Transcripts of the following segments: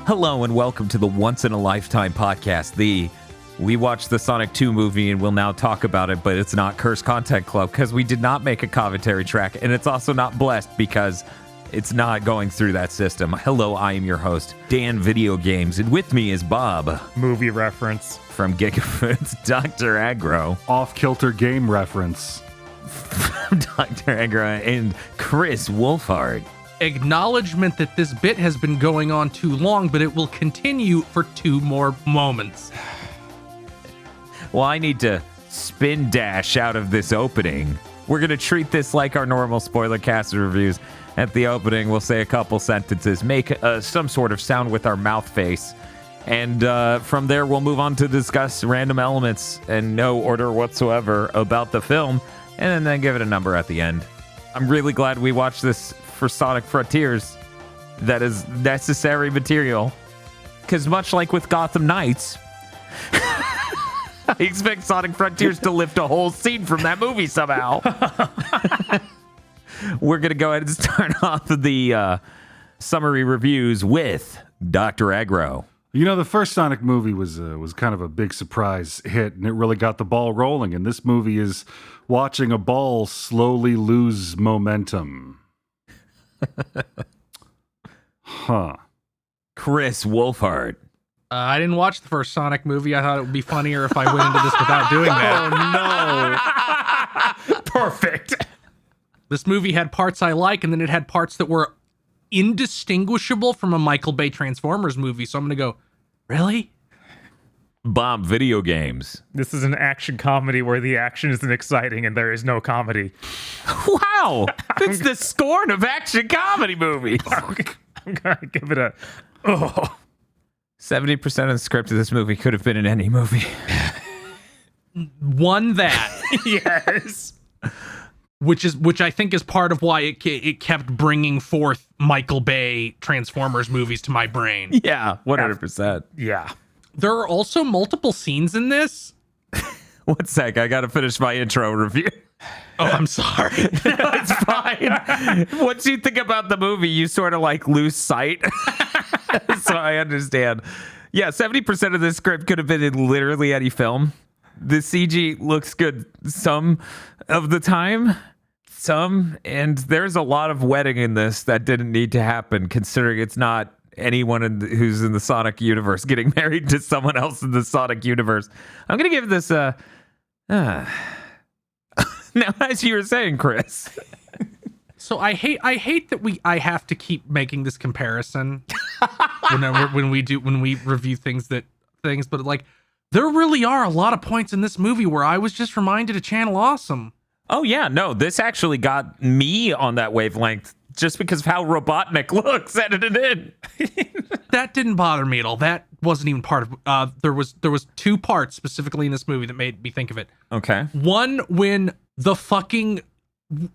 Hello and welcome to the Once in a Lifetime podcast. We watched the Sonic 2 movie and we'll now talk about it, but it's not Curse Content Club because we did not make a commentary track, and it's also not blessed because it's not going through that system. Hello, I am your host, Dan Video Games, and with me is Bob. Movie reference. From GigaBoots, Dr. Aggro. Off-kilter game reference. Dr. Aggro and Chris Wolfhard. Acknowledgement that this bit has been going on too long, but it will continue for 2 more moments. Well, I need to spin dash out of this opening. We're going to treat this like our normal spoiler cast reviews. At the opening, we'll say a couple sentences, make some sort of sound with our mouth face, and from there, we'll move on to discuss random elements in no order whatsoever about the film, and then give it a number at the end. I'm really glad we watched this for Sonic Frontiers. That is necessary material. Because much like with Gotham Knights, I expect Sonic Frontiers to lift a whole scene from that movie somehow. We're going to go ahead and start off the summary reviews with Dr. Aggro. You know, the first Sonic movie was kind of a big surprise hit, and it really got the ball rolling. And this movie is watching a ball slowly lose momentum. Huh. Chris Wolfhard. I didn't watch the first Sonic movie. I thought it would be funnier if I went into this without doing that. Oh, no. Perfect. This movie had parts I like, and then it had parts that were indistinguishable from a Michael Bay Transformers movie. So I'm going to go, really? Bob Video Games. This is an action comedy where the action isn't exciting and there is no comedy. Wow. It's the scorn of action comedy movies. I'm going to give it a... Oh. 70% of the script of this movie could have been in any movie. One that. Yes. Which I think is part of why it kept bringing forth Michael Bay Transformers movies to my brain. Yeah, 100%. Yeah. There are also multiple scenes in this. 1 sec, I gotta finish my intro review. Oh, I'm sorry. It's fine. Once you think about the movie, you sort of like lose sight. So I understand. Yeah, 70% of the script could have been in literally any film. The CG looks good some of the time. And there's a lot of wedding in this that didn't need to happen, considering it's not anyone who's in the Sonic universe getting married to someone else in the Sonic universe. I'm going to give this a... now, as you were saying, Chris... So I hate that I have to keep making this comparison when we review things, but like there really are a lot of points in this movie where I was just reminded of Channel Awesome. Oh yeah, no, this actually got me on that wavelength just because of how Robotnik looks edited in. That didn't bother me at all. That wasn't even part of there was 2 parts specifically in this movie that made me think of it. Okay. One, when the fucking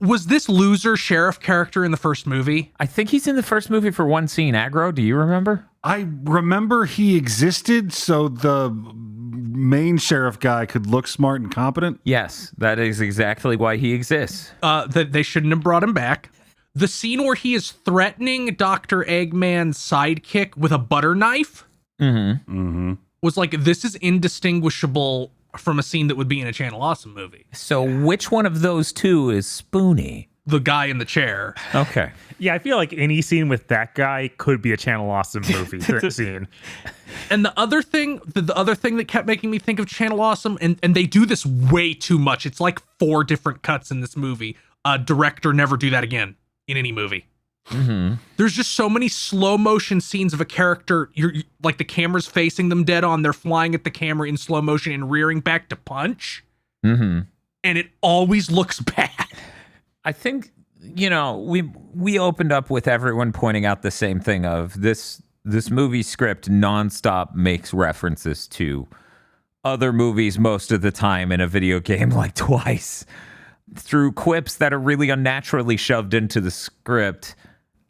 was this loser sheriff character in the first movie? I think he's in the first movie for one scene. Aggro, do you remember? I remember he existed so the main sheriff guy could look smart and competent. Yes, that is exactly why he exists. That they shouldn't have brought him back. The scene where he is threatening Dr. Eggman's sidekick with a butter knife was like, this is indistinguishable from a scene that would be in a Channel Awesome movie. So which one of those 2 is Spoonie? The guy in the chair. Okay. Yeah, I feel like any scene with that guy could be a Channel Awesome movie scene. And the other thing that kept making me think of Channel Awesome, and they do this way too much. It's like 4 different cuts in this movie. Director, never do that again in any movie. Mm-hmm. There's just so many slow motion scenes of a character. You're like the camera's facing them dead on. They're flying at the camera in slow motion and rearing back to punch. Mm-hmm. And it always looks bad. I think, we opened up with everyone pointing out the same thing of this movie script nonstop makes references to other movies most of the time in a video game, like twice, through quips that are really unnaturally shoved into the script.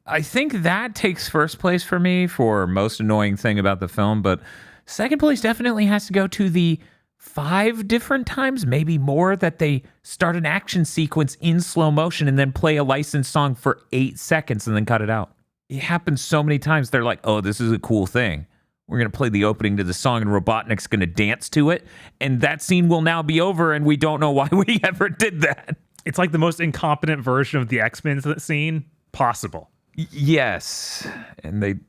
I think that takes first place for me for most annoying thing about the film, but second place definitely has to go to the 5 different times, maybe more, that they start an action sequence in slow motion and then play a licensed song for 8 seconds and then cut it out. it happens so many times. They're like, oh, this is a cool thing. We're going to play the opening to the song and Robotnik's going to dance to it. And that scene will now be over and we don't know why we ever did that. It's like the most incompetent version of the X-Men scene possible. Yes. And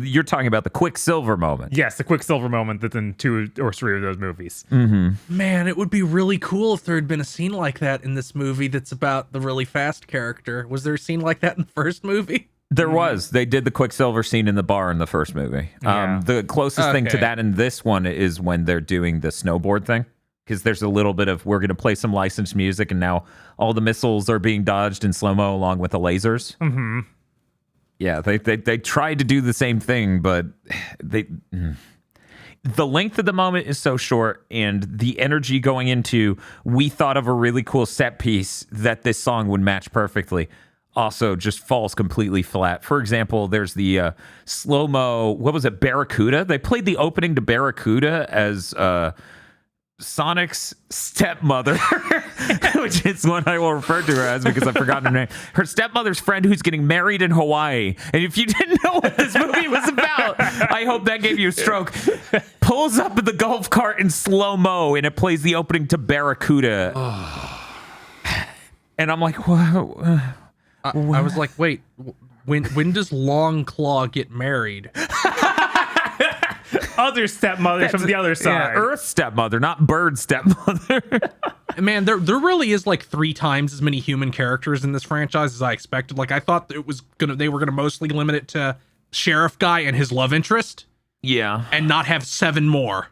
you're talking about the Quicksilver moment. Yes, the Quicksilver moment that's in 2 or 3 of those movies. Man, it would be really cool if there had been a scene like that in this movie that's about the really fast character. Was there a scene like that in the first movie? There was. They did the Quicksilver scene in the bar in the first movie. Yeah. The closest thing to Okay. that in this one is when they're doing the snowboard thing. Because there's a little bit of, we're going to play some licensed music, and now all the missiles are being dodged in slow-mo along with the lasers. Mm-hmm. Yeah, they tried to do the same thing, but the length of the moment is so short, and the energy going into, we thought of a really cool set piece that this song would match perfectly, also just falls completely flat. For example, there's the slow-mo, what was it, Barracuda? They played the opening to Barracuda as Sonic's stepmother, which is what I will refer to her as because I've forgotten her name. Her stepmother's friend who's getting married in Hawaii. And if you didn't know what this movie was about, I hope that gave you a stroke. Pulls up in the golf cart in slow-mo and it plays the opening to Barracuda. And I'm like, whoa. I was like, wait, when does Long Claw get married? Other stepmothers from the other side. Yeah, Earth stepmother, not Bird stepmother. Man, there really is like 3 times as many human characters in this franchise as I expected. Like I thought they were gonna mostly limit it to Sheriff Guy and his love interest Yeah. and not have 7 more.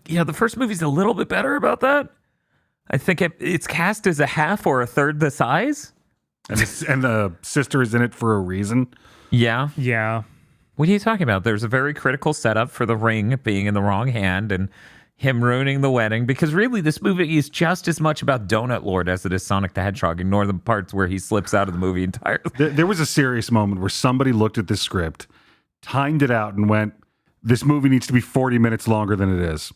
Yeah, the first movie's a little bit better about that. I think it's cast as a half or a third the size. And the sister is in it for a reason. Yeah. Yeah. What are you talking about? There's a very critical setup for the ring being in the wrong hand and him ruining the wedding, because really this movie is just as much about Donut Lord as it is Sonic the Hedgehog. Ignore the parts where he slips out of the movie entirely. There was a serious moment where somebody looked at this script, timed it out, and went, this movie needs to be 40 minutes longer than it is.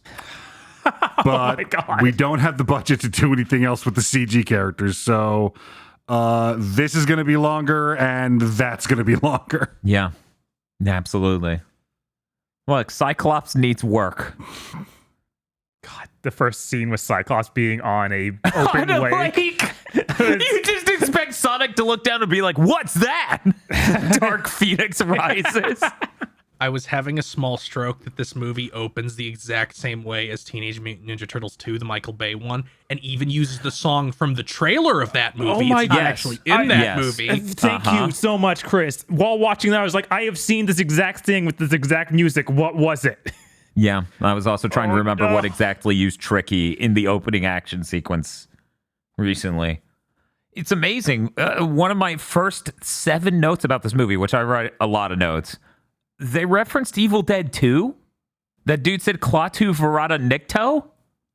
But God. we don't have the budget to do anything else with the CG characters, so this is going to be longer, and that's going to be longer. Yeah, absolutely. Look, Cyclops needs work. God, the first scene with Cyclops being on a open lake. You just expect Sonic to look down and be like, what's that? Dark Phoenix rises. I was having a small stroke that this movie opens the exact same way as Teenage Mutant Ninja Turtles 2, the Michael Bay one, and even uses the song from the trailer of that movie. Oh my it's not gosh. actually in that Yes. movie. Thank you so much, Chris. While watching that, I was like, I have seen this exact thing with this exact music. What was it? Yeah, I was also trying to remember no. what exactly used Tricky in the opening action sequence recently. It's amazing. One of my first 7 notes about this movie, which I write a lot of notes, they referenced Evil Dead 2. That dude said Klaatu Verata Nikto.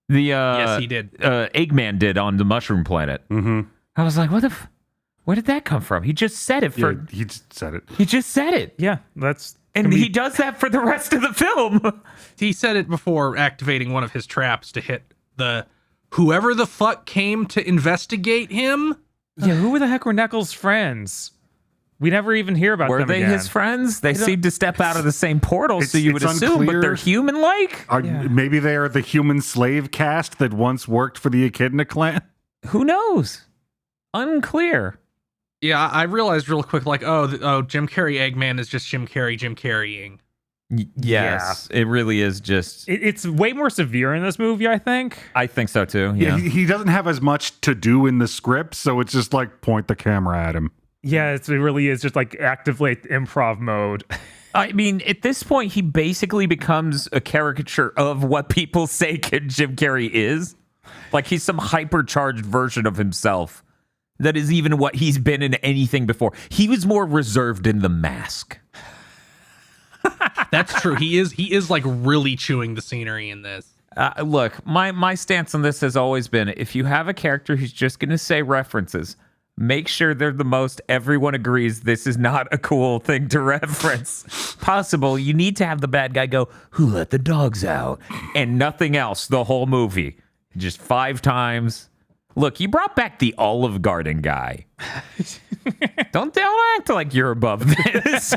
The Yes, he did. Eggman did on the Mushroom Planet. Mm-hmm. I was like, where did that come from? He just said it for. Yeah, he just said it. He just said it, Yeah, that's. and he does that for the rest of the film. He said it before activating one of his traps to hit the whoever the fuck came to investigate him. Yeah, who the heck were Knuckles' friends? We never even hear about Were them they again. his friends? They seemed to step out of the same portal, so It's- you would it's assume, but unclear. they're human-like? Maybe they are the human slave caste that once worked for the Echidna clan. Who knows? Unclear. Yeah, I realized real quick, like, Jim Carrey Eggman is just Jim Carreying. Yes, it really is just. It's way more severe in this movie, I think. I think so too. Yeah, Yeah. he doesn't have as much to do in the script, so it's just like point the camera at him. Yeah, it really is just like actively improv mode. I mean, at this point, he basically becomes a caricature of what people say Jim Carrey is. Like he's some hypercharged version of himself that is even what he's been in anything before. He was more reserved in The Mask. That's true. He is like really chewing the scenery in this. Look, my stance on this has always been, if you have a character who's just going to say references, make sure they're the most everyone agrees this is not a cool thing to reference possible. You need to have the bad guy go, who let the dogs out? And nothing else the whole movie. Just 5 times. Look, you brought back the Olive Garden guy. Don't act like you're above this.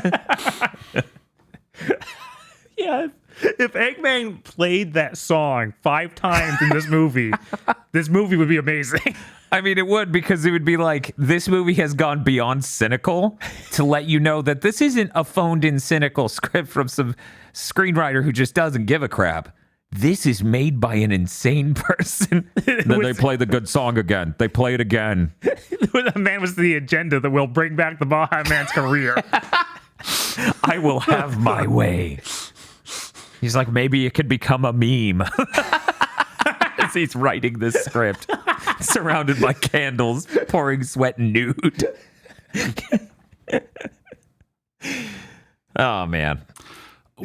Yeah. If Eggman played that song 5 times in this movie would be amazing. I mean, it would, because it would be like, this movie has gone beyond cynical to let you know that this isn't a phoned-in cynical script from some screenwriter who just doesn't give a crap. This is made by an insane person. Then they play the good song again. They play it again. The man was the agenda that will bring back the Baja Man's career. I will have my way. He's like, maybe it could become a meme. As he's writing this script, surrounded by candles, pouring sweat and nude. Oh, man.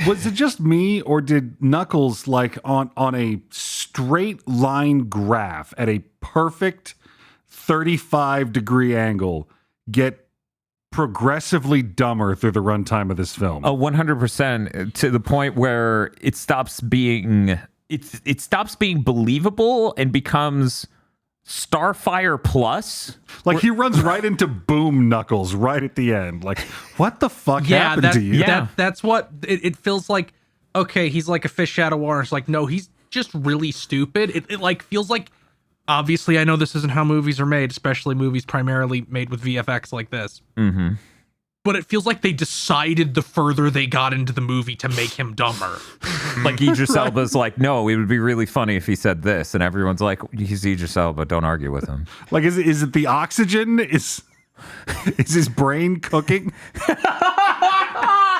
Was it just me, or did Knuckles, like on a straight line graph at a perfect 35-degree angle, get progressively dumber through the runtime of this film? Oh, 100%, to the point where it stops being believable and becomes Starfire Plus. Like, he runs right into Boom Knuckles right at the end. Like, what the fuck happened to you? That's what it feels like. Okay, he's like a fish out of water. It's like, no, he's just really stupid. It like feels like, obviously, I know this isn't how movies are made, especially movies primarily made with VFX like this. Mm-hmm. But it feels like they decided the further they got into the movie to make him dumber. Like, Idris Elba's like, no, it would be really funny if he said this, and everyone's like, he's Idris Elba, don't argue with him. Like, is it the oxygen? Is his brain cooking?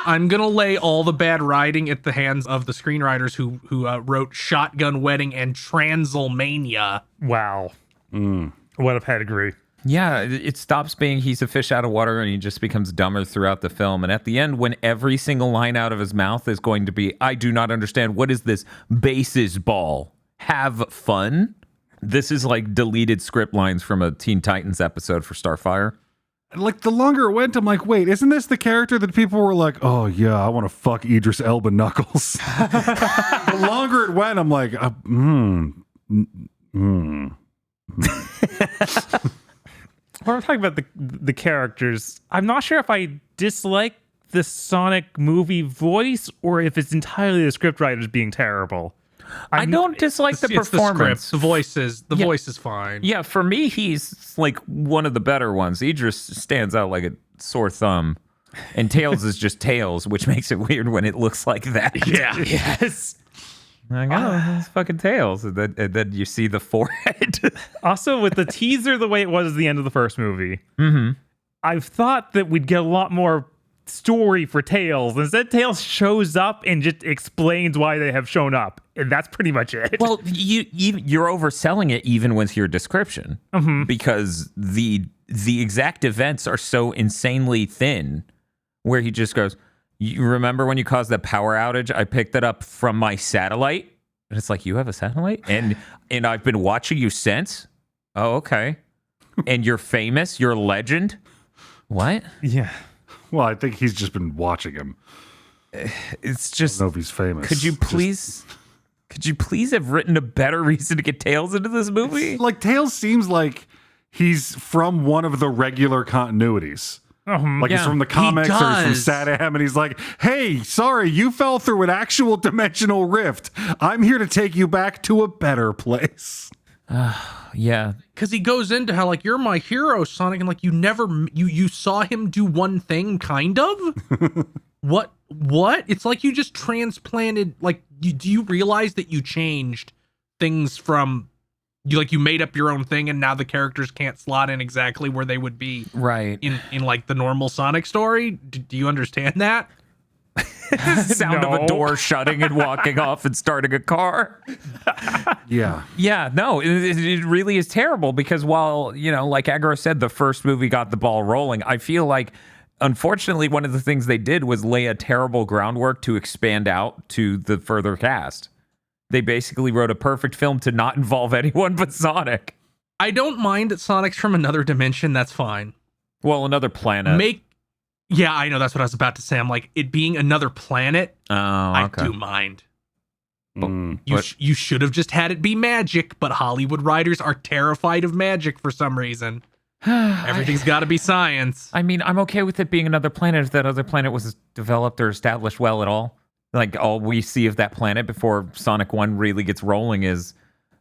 I'm gonna lay all the bad writing at the hands of the screenwriters who wrote Shotgun Wedding and Transilmania. Wow. What a pedigree. Yeah, it stops being he's a fish out of water and he just becomes dumber throughout the film. And at the end, when every single line out of his mouth is going to be, I do not understand, what is this? Bases ball. Have fun. This is like deleted script lines from a Teen Titans episode for Starfire. Like, the longer it went, I'm like, wait, isn't this the character that people were like, oh yeah, I want to fuck Idris Elba Knuckles? The longer it went, I'm like, When we're talking about the characters, I'm not sure if I dislike the Sonic movie voice or if it's entirely the scriptwriters being terrible. I don't dislike the performance. The voice is fine. Yeah, for me, he's like one of the better ones. Idris stands out like a sore thumb. And Tails is just Tails, which makes it weird when it looks like that. Yeah. Yes. Like, oh, it's fucking Tails. And then you see the forehead. Also, with the teaser the way it was at the end of the first movie, I've thought that we'd get a lot more story for Tails. Instead, Tails shows up and just explains why they have shown up. And that's pretty much it. Well, you're overselling it even with your description. Because the exact events are so insanely thin where he just goes, you remember when you caused that power outage? I picked it up from my satellite. And it's like, you have a satellite? And I've been watching you since? Oh, okay. And you're famous? You're a legend? What? Yeah. Well, I think he's just been watching him. It's just... I don't know if he's famous. Could you please have written a better reason to get Tails into this movie? Like, Tails seems like he's from one of the regular continuities. Like, he's from the comics or he's from Satam, and he's like, hey, sorry, you fell through an actual dimensional rift. I'm here to take you back to a better place. Yeah. Because he goes into how, like, you're my hero, Sonic, and, like, you saw him do one thing, kind of? What? It's like you just transplanted, like, do you realize that you changed things from... You made up your own thing, and now the characters can't slot in exactly where they would be, right? In like the normal Sonic story. Do you understand that? Sound of a door shutting and walking off and starting a car. Yeah. No, it really is terrible because while like Agro said, the first movie got the ball rolling. I feel like, unfortunately, one of the things they did was lay a terrible groundwork to expand out to the further cast. They basically wrote a perfect film to not involve anyone but Sonic. I don't mind that Sonic's from another dimension. That's fine. Well, another planet. Yeah, I know. That's what I was about to say. I'm like, it being another planet, okay. I do mind. You should have just had it be magic, but Hollywood writers are terrified of magic for some reason. Everything's got to be science. I mean, I'm okay with it being another planet if that other planet was developed or established well at all. Like, all we see of that planet before Sonic 1 really gets rolling is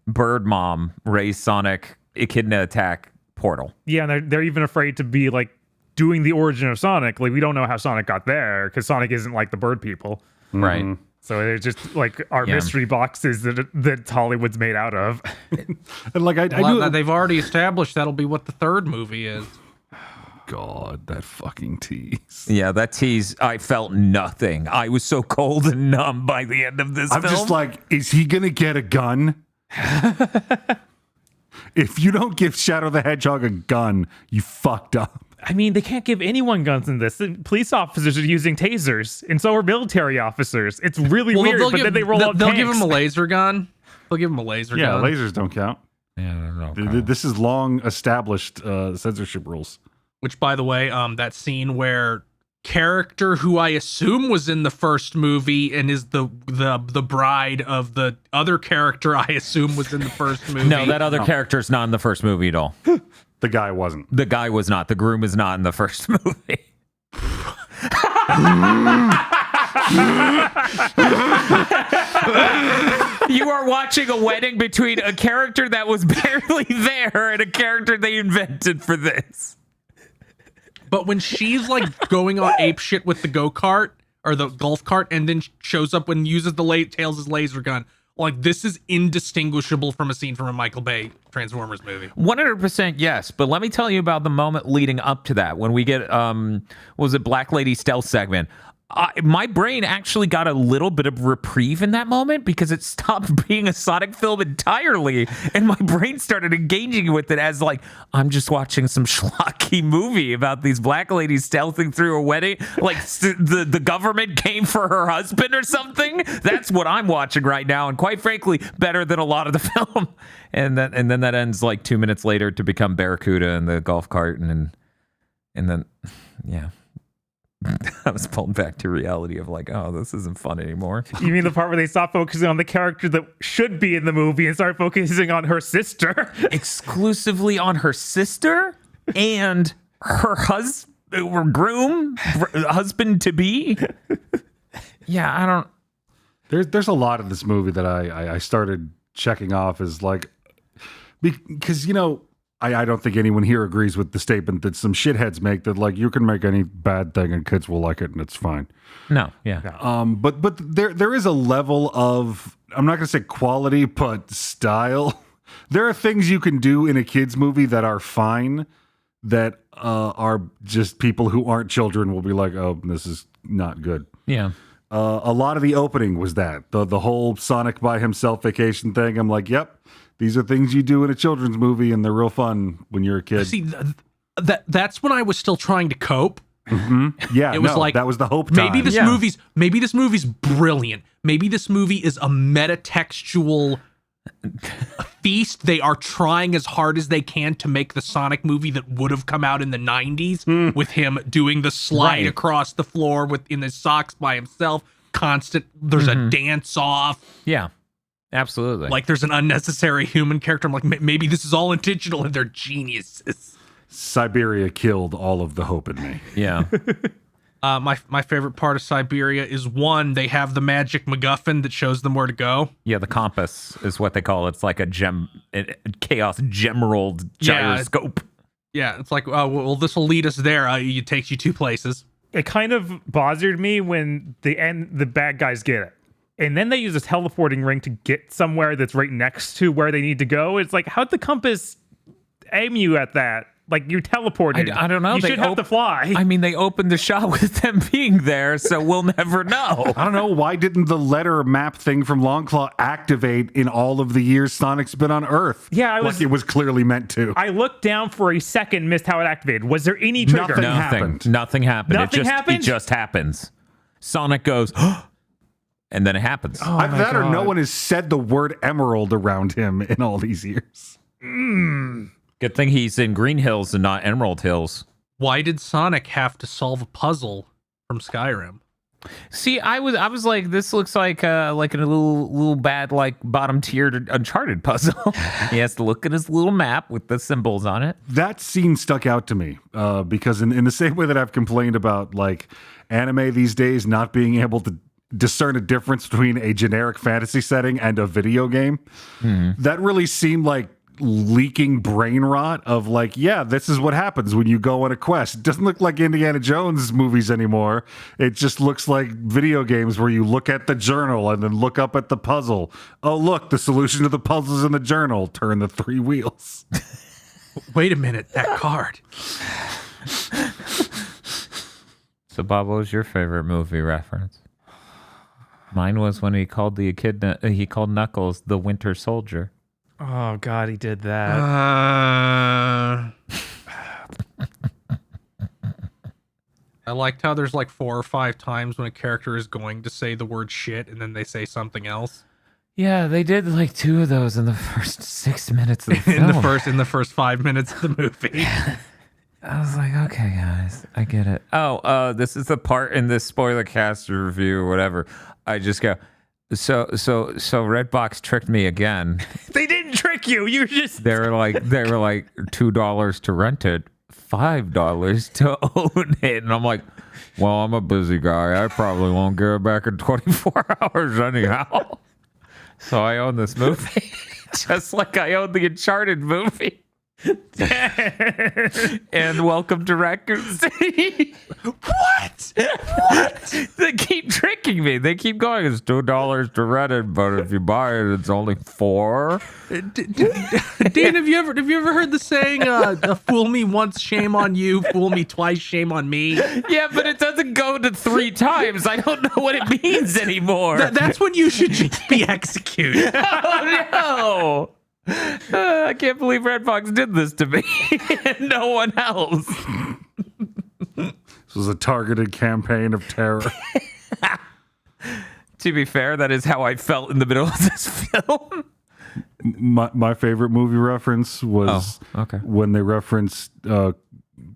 Bird Mom raise Sonic Echidna attack portal. Yeah, and they're even afraid to be like doing the origin of Sonic. Like, we don't know how Sonic got there because Sonic isn't like the bird people. Right. So they're just like our mystery boxes that Hollywood's made out of. And like I Well, do. they've already established that'll be what the third movie is. God, that fucking tease. Yeah, that tease, I felt nothing. I was so cold and numb by the end of this I'm film. just like, is he gonna get a gun? If you don't give Shadow the Hedgehog a gun, you fucked up. I mean, they can't give anyone guns in this. Police officers are using tasers, and so are military officers. It's really weird, but then they roll out They'll tanks. give him a laser gun. They'll give him a laser Yeah, gun. lasers don't count. Yeah, I don't know. This is long established censorship rules. Which, by the way, that scene where character who I assume was in the first movie and is the bride of the other character I assume was in the first movie. No, that other character's not in the first movie at all. The guy wasn't. The guy was not. The groom is not in the first movie. You are watching a wedding between a character that was barely there and a character they invented for this. But when she's like going on ape shit with the go-kart or the golf cart and then shows up and uses the Tails' laser gun, like, this is indistinguishable from a scene from a Michael Bay Transformers movie. 100% yes, but let me tell you about the moment leading up to that when we get what was it, Black Lady stealth segment. My brain actually got a little bit of reprieve in that moment because it stopped being a Sonic film entirely, and my brain started engaging with it as like, I'm just watching some schlocky movie about these black ladies stealthing through a wedding, like the government came for her husband or something. That's what I'm watching right now, and quite frankly, better than a lot of the film. And then that ends like 2 minutes later to become Barracuda and the golf cart, and then yeah. I was pulled back to reality of like, oh, this isn't fun anymore. You mean the part where they stop focusing on the character that should be in the movie and start focusing on her sister? Exclusively on her sister and her groom, husband to be. Yeah, I don't. There's a lot of this movie that I started checking off as like, because, you know, I don't think anyone here agrees with the statement that some shitheads make that like you can make any bad thing and kids will like it and it's fine. No, yeah. But there is a level of, I'm not going to say quality, but style. There are things you can do in a kids movie that are fine that are just people who aren't children will be like, oh, this is not good. Yeah. A lot of the opening was that the whole Sonic by himself vacation thing. I'm like, yep. These are things you do in a children's movie, and they're real fun when you're a kid. See, that's when I was still trying to cope. Mm-hmm. Yeah, it was like that was the hope maybe time. Maybe this movie's brilliant. Maybe this movie is a metatextual feast. They are trying as hard as they can to make the Sonic movie that would have come out in the 90s with him doing the slide across the floor in his socks by himself. There's a dance off. Yeah. Absolutely. Like there's an unnecessary human character. I'm like, maybe this is all intentional and they're geniuses. Siberia killed all of the hope in me. Yeah. My favorite part of Siberia is one, they have the magic MacGuffin that shows them where to go. Yeah, the compass is what they call it. It's like a chaos gemerald gyroscope. Yeah, it's like, well, this will lead us there. It takes you two places. It kind of bothered me when the bad guys get it. And then they use a teleporting ring to get somewhere that's right next to where they need to go. It's like, how'd the compass aim you at that? Like, you teleported. I don't know. You should have to fly. I mean, they opened the shot with them being there, so we'll never know. I don't know. Why didn't the letter map thing from Longclaw activate in all of the years Sonic's been on Earth? Yeah, like it was clearly meant to. I looked down for a second, missed how it activated. Was there any trigger? Nothing happened. Nothing happened? It just happens. Sonic goes, and then it happens. Oh, Either that or no one has said the word emerald around him in all these years. Good thing he's in Green Hills and not Emerald Hills. Why did Sonic have to solve a puzzle from Skyrim? See, I was like, this looks like a little bad, like bottom tiered Uncharted puzzle. He has to look at his little map with the symbols on it. That scene stuck out to me because in the same way that I've complained about like anime these days not being able to discern a difference between a generic fantasy setting and a video game, that really seemed like leaking brain rot of like, yeah, this is what happens when you go on a quest. It doesn't look like Indiana Jones movies anymore. It just looks like video games where you look at the journal and then look up at the puzzle. Oh, look, the solution to the puzzle's in the journal. Turn the 3 wheels. Wait a minute, that card. So, Bob, what was your favorite movie reference? Mine was when he called Knuckles the Winter Soldier. Oh God, he did that. I liked how there's like 4 or 5 times when a character is going to say the word shit and then they say something else. Yeah, they did like 2 of those in the first 6 minutes of the film. in the first 5 minutes of the movie. I was like, okay, guys, I get it. Oh, this is the part in this spoiler cast review or whatever. I just go, so Redbox tricked me again. They didn't trick you. You just They were like $2 to rent it, $5 to own it, and I'm like, well, I'm a busy guy. I probably won't get it back in 24 hours anyhow. So I own this movie, just like I own the Uncharted movie. And welcome to Raccoon City. What? They keep tricking me. They keep going, it's $2 to rent it, but if you buy it, it's only $4. Dean, have you ever heard the saying, fool me once, shame on you, fool me twice, shame on me? Yeah, but it doesn't go to 3 times. I don't know what it means anymore. That's when you should just be executed. Oh, no. I can't believe Redbox did this to me and no one else. This was a targeted campaign of terror. To be fair, that is how I felt in the middle of this film. My favorite movie reference was when they referenced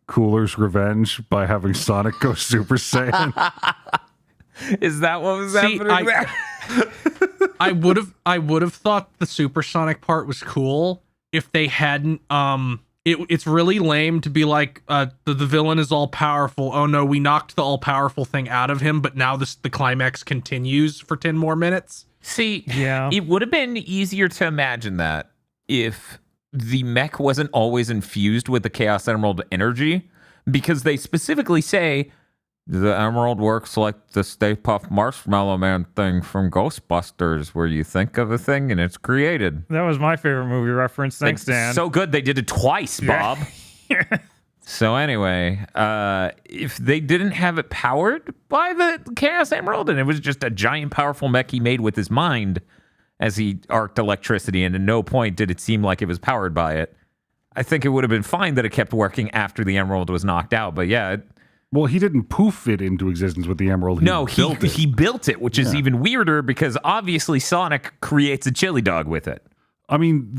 Cooler's Revenge by having Sonic go Super Saiyan. Is that what was happening there? I would have thought the supersonic part was cool if they hadn't. It's really lame to be like the villain is all powerful. Oh no, we knocked the all powerful thing out of him, but now the climax continues for 10 more minutes. See, yeah, it would have been easier to imagine that if the mech wasn't always infused with the Chaos Emerald energy, because they specifically say the emerald works like the Stay Puft Marshmallow Man thing from Ghostbusters, where you think of a thing and it's created. that was my favorite movie reference. Thanks, Dan. So good they did it twice, Bob. So anyway, if they didn't have it powered by the Chaos Emerald and it was just a giant powerful mech he made with his mind as he arced electricity, and at no point did it seem like it was powered by it, I think it would have been fine that it kept working after the emerald was knocked out. But yeah, well, he didn't poof it into existence with the emerald. He built it, which is even weirder because obviously Sonic creates a chili dog with it. I mean,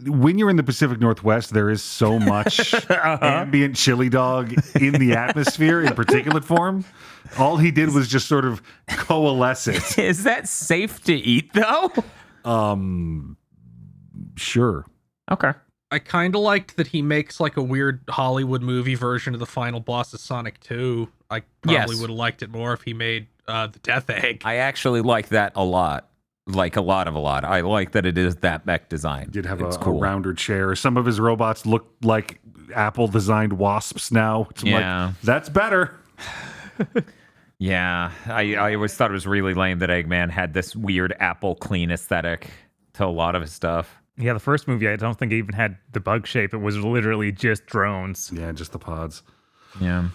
when you're in the Pacific Northwest, there is so much ambient chili dog in the atmosphere in particulate form. All he did was just sort of coalesce it. Is that safe to eat, though? Sure. Okay. I kind of liked that he makes like a weird Hollywood movie version of the final boss of Sonic 2. I probably would have liked it more if he made the Death Egg. I actually like that a lot. Like a lot. I like that it is that mech design. Did have a rounder chair. Some of his robots look like Apple designed wasps now. I'm like, that's better. Yeah, I always thought it was really lame that Eggman had this weird Apple clean aesthetic to a lot of his stuff. Yeah, the first movie, I don't think it even had the bug shape. It was literally just drones. Yeah, just the pods. Yeah.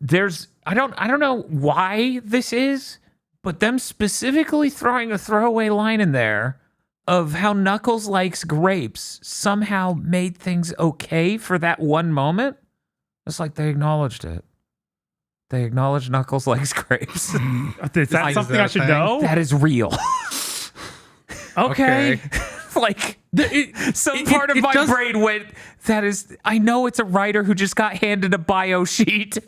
There's I don't know why this is, but them specifically throwing a throwaway line in there of how Knuckles likes grapes somehow made things okay for that one moment. It's like they acknowledged it. They acknowledged Knuckles likes grapes. Is that something I should know? That is real. Okay. Like, some part of my brain went, I know it's a writer who just got handed a bio sheet,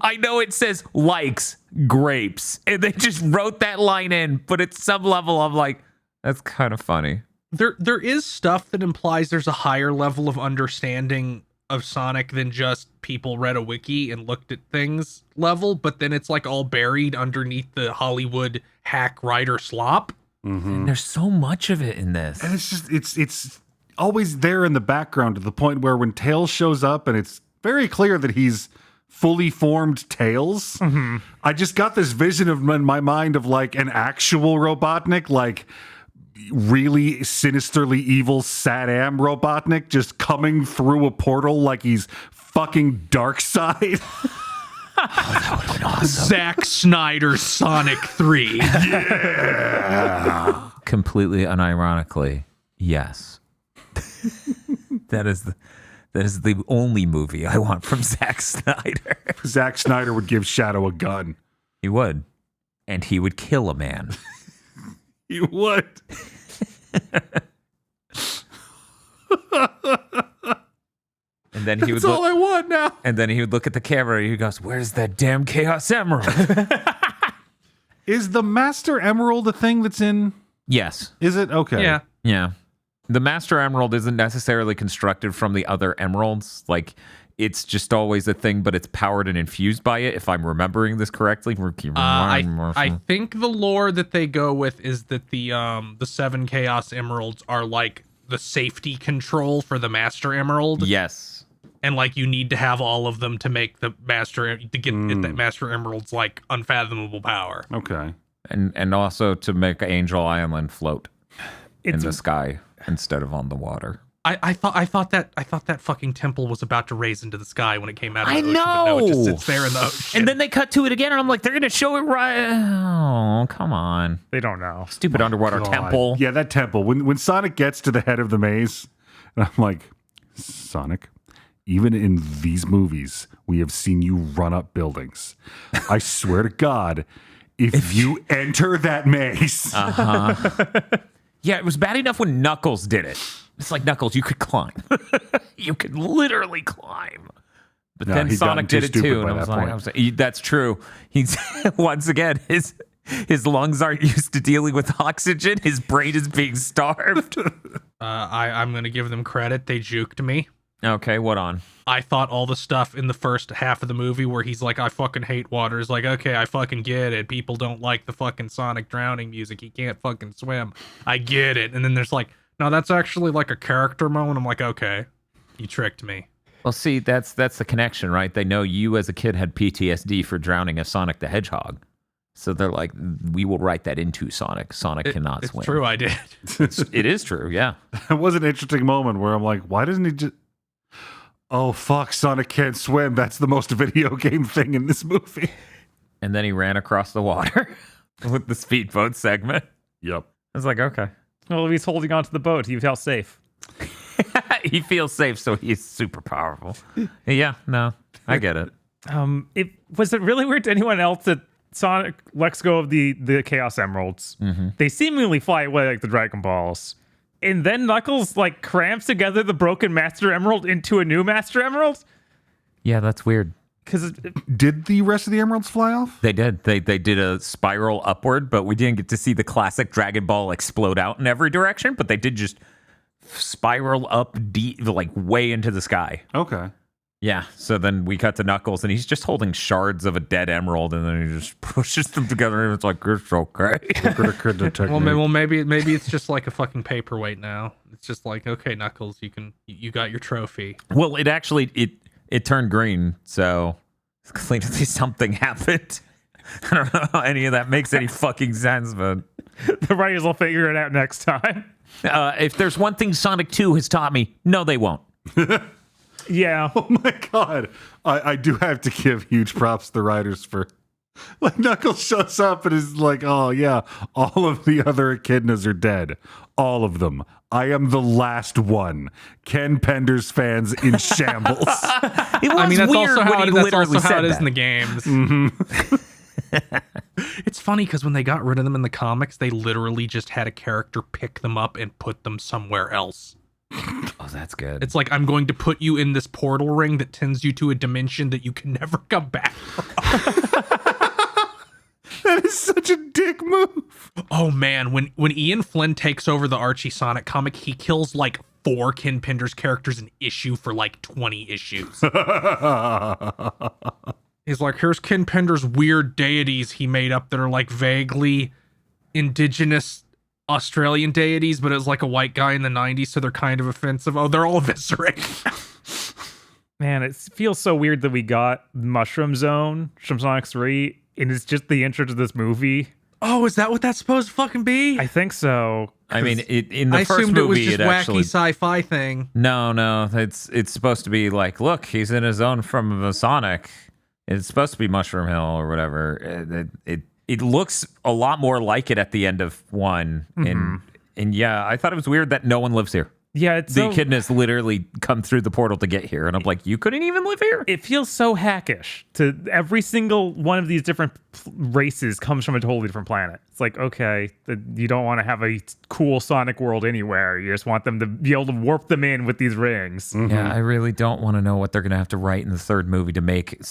I know it says likes grapes, and they just wrote that line in, but at some level, I'm like, that's kind of funny. There is stuff that implies there's a higher level of understanding of Sonic than just people read a wiki and looked at things level, but then it's like all buried underneath the Hollywood hack writer slop. And there's so much of it in this. And it's just it's always there in the background to the point where when Tails shows up and it's very clear that he's fully formed Tails, I just got this vision of in my mind of like an actual Robotnik, like really sinisterly evil Sad-Am Robotnik just coming through a portal like he's fucking Darkseid. That would have been awesome. Zack Snyder Sonic 3. Completely unironically, yes. That is the only movie I want from Zack Snyder. Zack Snyder would give Shadow a gun. He would. And he would kill a man. He would. And then he That's would all I want now. And then he would look at the camera and he goes, "Where's that damn Chaos Emerald?" Is the Master Emerald a thing that's in? Yes. Is it? Okay. Yeah. Yeah. The Master Emerald isn't necessarily constructed from the other emeralds. Like, it's just always a thing, but it's powered and infused by it, if I'm remembering this correctly. I think the lore that they go with is that the 7 Chaos Emeralds are like the safety control for the Master Emerald. Yes. And like you need to have all of them to make the Master to get that Master Emerald's like unfathomable power. Okay. And also to make Angel Island float in the sky instead of on the water. I thought that fucking temple was about to raise into the sky when it came out of the ocean. know. But no, it just sits there in the ocean. And then they cut to it again, and I'm like, they're going to show it right. Oh, come on. They don't know. Stupid underwater God. temple. Yeah, that temple. When Sonic gets to the head of the maze, and I'm like, Sonic, even in these movies, we have seen you run up buildings. I swear to God, if you enter that maze. Yeah, it was bad enough when Knuckles did it. It's like, Knuckles, you could climb. You could literally climb. But No, then he'd Sonic gotten did too it too. stupid And by that I was like, that's true. He's once again, his lungs aren't used to dealing with oxygen. His brain is being starved. I'm gonna give them credit. They juked me. Okay, what on? I thought all the stuff in the first half of the movie where he's like, I fucking hate water is like, okay, I fucking get it. People don't like the fucking Sonic drowning music. He can't fucking swim. I get it. And then there's like, no, that's actually like a character moment. I'm like, okay, you tricked me. Well, see, that's the connection, right? They know you as a kid had PTSD for drowning a Sonic the Hedgehog. So they're like, we will write that into Sonic. Sonic cannot swim. It's true, I did. It is true, yeah. It was an interesting moment where I'm like, why doesn't he just... Oh, fuck, Sonic can't swim. That's the most video game thing in this movie. And then he ran across the water with the speedboat segment. Yep. I was like, okay. Well, if he's holding onto the boat, he felt safe. He feels safe, so he's super powerful. Yeah, no, I get it. Was it really weird to anyone else that Sonic lets go of the Chaos Emeralds? They seemingly fly away like the Dragon Balls. And then Knuckles like cramps together the broken Master Emerald into a new Master Emerald? Yeah, that's weird. Because Did the rest of the emeralds fly off? They did. They did a spiral upward, but we didn't get to see the classic Dragon Ball explode out in every direction, but they did just spiral up deep, like way into the sky. Okay. Yeah, so then we cut to Knuckles, and he's just holding shards of a dead emerald, and then he just pushes them together, and it's like, it's okay. Well, maybe it's just like a fucking paperweight now. It's just like, okay, Knuckles, you got your trophy. Well, it actually, it turned green, so clearly something happened. I don't know how any of that makes any fucking sense, but... the writers will figure it out next time. If there's one thing Sonic 2 has taught me, no, they won't. Yeah. Oh my God. I do have to give huge props to the writers for, like, Knuckles shows up and is like, oh yeah, all of the other echidnas are dead. All of them. I am the last one. Ken Pender's fans in shambles. It was that's weird also when how he it, that's literally also how said it is that. in the games. It's funny because when they got rid of them in the comics, they literally just had a character pick them up and put them somewhere else. Oh, that's good. It's like, I'm going to put you in this portal ring that sends you to a dimension that you can never come back from. That is such a dick move. Oh man, when Ian Flynn takes over the Archie Sonic comic, he kills like 4 Ken Penders characters an issue for like 20 issues. He's like, here's Ken Pender's weird deities he made up that are like vaguely indigenous Australian deities, but it was like a white guy in the 90s, so they're kind of offensive. Oh, they're all eviscerated. Man, it feels so weird that we got Mushroom Zone from Sonic 3, and it's just the intro to this movie. Oh, is that what that's supposed to fucking be? I think so. I mean, in the I first assumed it was movie, just it wacky actually sci-fi thing. no, it's supposed to be like, look, he's in his own from a Sonic. It's supposed to be Mushroom Hill or whatever. It looks a lot more like it at the end of 1, and yeah, I thought it was weird that no one lives here. Yeah, it's The echidnas literally come through the portal to get here, and I'm like, you couldn't even live here? It feels so hackish. To every single one of these different races comes from a totally different planet. It's like, okay, you don't want to have a cool Sonic world anywhere. You just want them to be able to warp them in with these rings. Yeah, I really don't want to know what they're going to have to write in the third movie to make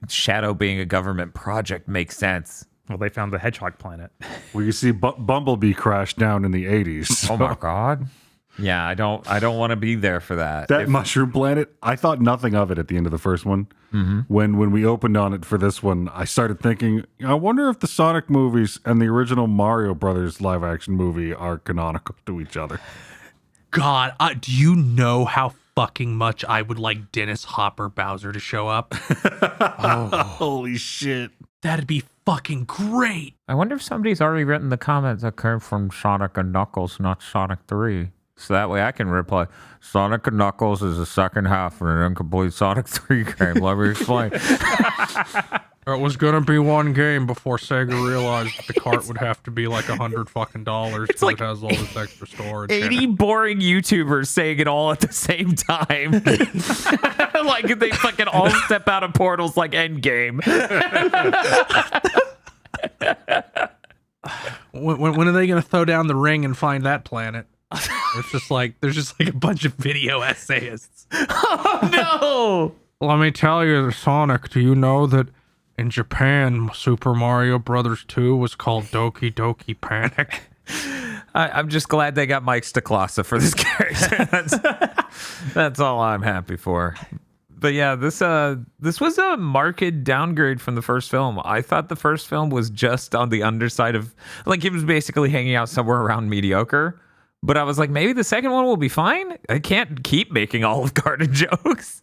Shadow being a government project make sense. Well, they found the Hedgehog planet. Well, you see Bumblebee crash down in the 80s. Oh my god. Yeah, I don't want to be there for that. That mushroom planet, I thought nothing of it at the end of the first one. When we opened on it for this one, I started thinking, I wonder if the Sonic movies and the original Mario Brothers live action movie are canonical to each other. God, do you know how fucking much I would like Dennis Hopper Bowser to show up? Holy shit. That'd be fucking great. I wonder if somebody's already written the comment that came from Sonic and Knuckles, not Sonic 3. So that way I can reply, Sonic and Knuckles is the second half of an incomplete Sonic 3 game. Let me explain. It was gonna be one game before Sega realized that the cart would have to be like $100 fucking because like it has all this extra storage. 80 boring YouTubers saying it all at the same time. Like they fucking all step out of portals like Endgame. When are they gonna throw down the ring and find that planet? It's just like there's just like a bunch of video essayists. Oh no! Let me tell you, Sonic, do you know that in Japan, Super Mario Brothers 2 was called Doki Doki Panic? I'm just glad they got Mike Stacklasa for this character. That's all I'm happy for. But yeah, this was a marked downgrade from the first film. I thought the first film was just on the underside of, like, it was basically hanging out somewhere around mediocre. But I was like, maybe the second one will be fine. I can't keep making Olive Garden jokes.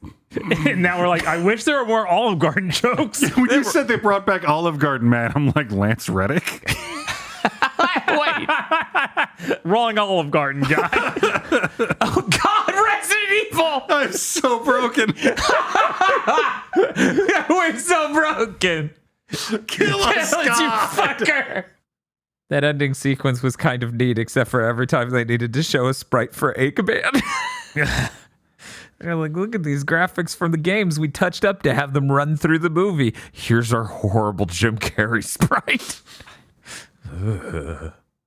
And now we're like, I wish there were more Olive Garden jokes. When you said they brought back Olive Garden, man, I'm like, Lance Reddick? Wait. Wrong Olive Garden guy. Oh, God, Resident Evil. I'm so broken. We're so broken. Kill us, You fucker. That ending sequence was kind of neat, except for every time they needed to show a sprite for Eggman. They're like, look at these graphics from the games we touched up to have them run through the movie. Here's our horrible Jim Carrey sprite.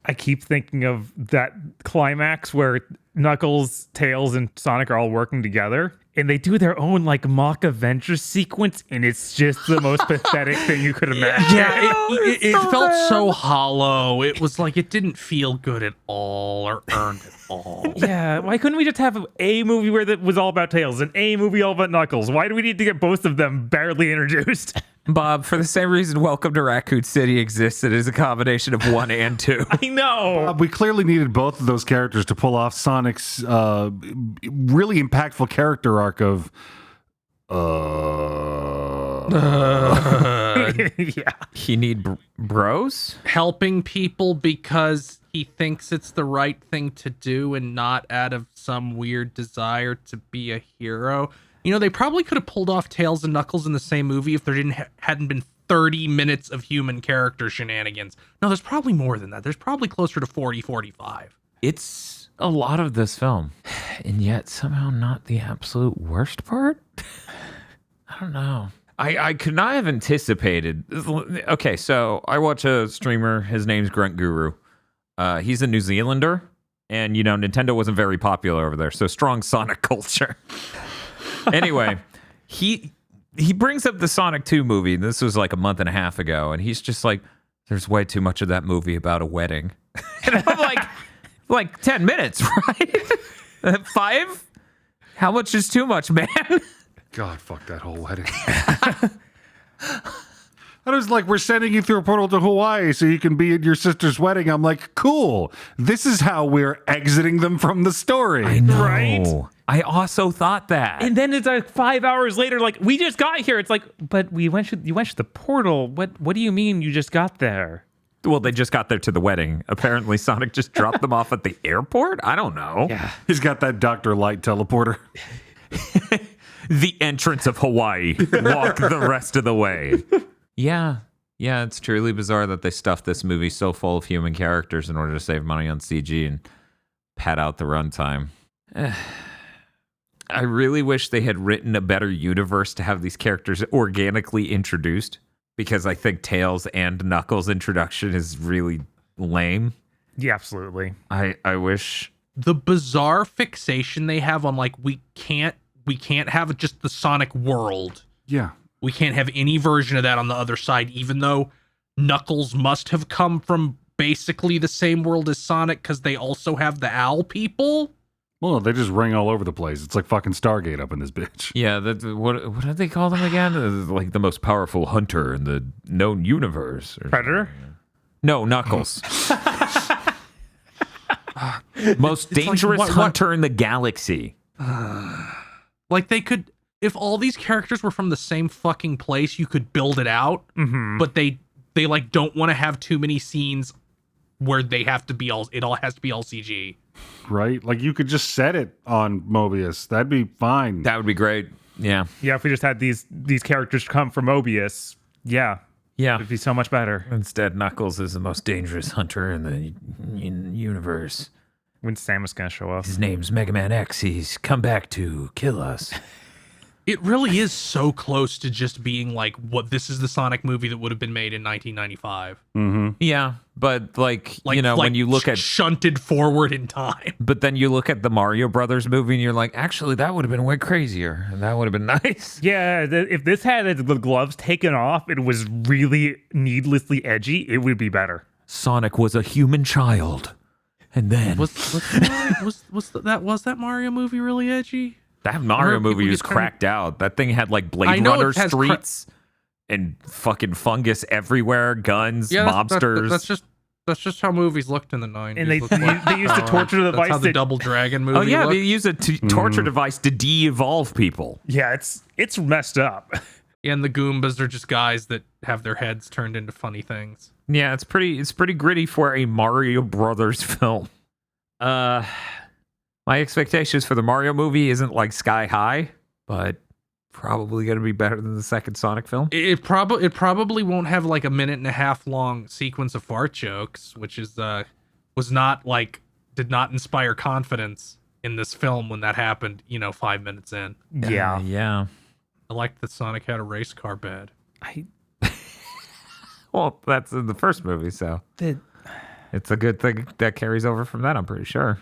I keep thinking of that climax where Knuckles, Tails, and Sonic are all working together. And they do their own like mock Avengers sequence, and it's just the most pathetic thing you could imagine. Yeah, it felt so hollow. It was like it didn't feel good at all or earned at all. Yeah, why couldn't we just have a movie where that was all about Tails and a movie all about Knuckles? Why do we need to get both of them barely introduced? Bob, for the same reason Welcome to Raccoon City exists, it is a combination of 1 and 2. I know. We clearly needed both of those characters to pull off Sonic's really impactful character arc of Yeah. He need bros? Helping people because he thinks it's the right thing to do and not out of some weird desire to be a hero. You know, they probably could have pulled off Tails and Knuckles in the same movie if there hadn't been 30 minutes of human character shenanigans. No, there's probably more than that. There's probably closer to 40, 45. It's a lot of this film, and yet somehow not the absolute worst part. I don't know. I could not have anticipated. Okay, so I watch a streamer. His name's Grunt Guru. He's a New Zealander, And, Nintendo wasn't very popular over there, so strong Sonic culture. Anyway, he brings up the Sonic 2 movie. This was like a month and a half ago, and he's just like, there's way too much of that movie about a wedding. And I'm like 10 minutes, right? 5? How much is too much, man? God, fuck that whole wedding. I was like, we're sending you through a portal to Hawaii so you can be at your sister's wedding. I'm like, cool. This is how we're exiting them from the story. I know. Right? I also thought that. And then it's like 5 hours later, like, we just got here. It's like, but you went through the portal. What do you mean you just got there? Well, they just got there to the wedding. Apparently, Sonic just dropped them off at the airport? I don't know. Yeah. He's got that Dr. Light teleporter. The entrance of Hawaii. Walk the rest of the way. Yeah, it's truly bizarre that they stuffed this movie so full of human characters in order to save money on CG and pad out the runtime. I really wish they had written a better universe to have these characters organically introduced, because I think Tails and Knuckles' introduction is really lame. Yeah, absolutely. I wish... The bizarre fixation they have on, like, we can't have just the Sonic world. Yeah. We can't have any version of that on the other side, even though Knuckles must have come from basically the same world as Sonic because they also have the owl people. Well, they just ring all over the place. It's like fucking Stargate up in this bitch. Yeah, what did they call them again? Like the most powerful hunter in the known universe. Predator? No, Knuckles. Most dangerous like, hunter in the galaxy. Like they could... If all these characters were from the same fucking place, you could build it out, but they like don't want to have too many scenes where they have to be it all has to be all CG. Right? Like you could just set it on Mobius. That'd be fine. That would be great. Yeah. Yeah, if we just had these characters come from Mobius, yeah, it'd be so much better. Instead, Knuckles is the most dangerous hunter in the universe. When Samus gonna show up? His name's Mega Man X. He's come back to kill us. It really is so close to just being like, what, this is the Sonic movie that would have been made in 1995. Yeah, but when you look at shunted forward in time. But then you look at the Mario Brothers movie and you're like, actually, that would have been way crazier. And that would have been nice. Yeah, if this had the gloves taken off, it was really needlessly edgy, it would be better. Sonic was a human child. And then... Was that Mario movie really edgy? That Mario movie was cracked out. That thing had like Blade Runner streets and fucking fungus everywhere, guns, mobsters. That's just how movies looked in the 90s. And they used a torture device. That's how the Double Dragon movie. Oh yeah, looked. they use a torture device to de-evolve people. Yeah, it's messed up. And the Goombas are just guys that have their heads turned into funny things. Yeah, it's pretty gritty for a Mario Brothers film. My expectations for the Mario movie isn't like sky high, but probably going to be better than the second Sonic film. It probably won't have like a 1.5 minute long sequence of fart jokes, which is did not inspire confidence in this film when that happened, 5 minutes in. Yeah. Yeah. I liked that Sonic had a race car bed. Well, that's in the first movie, so it's a good thing that carries over from that, I'm pretty sure.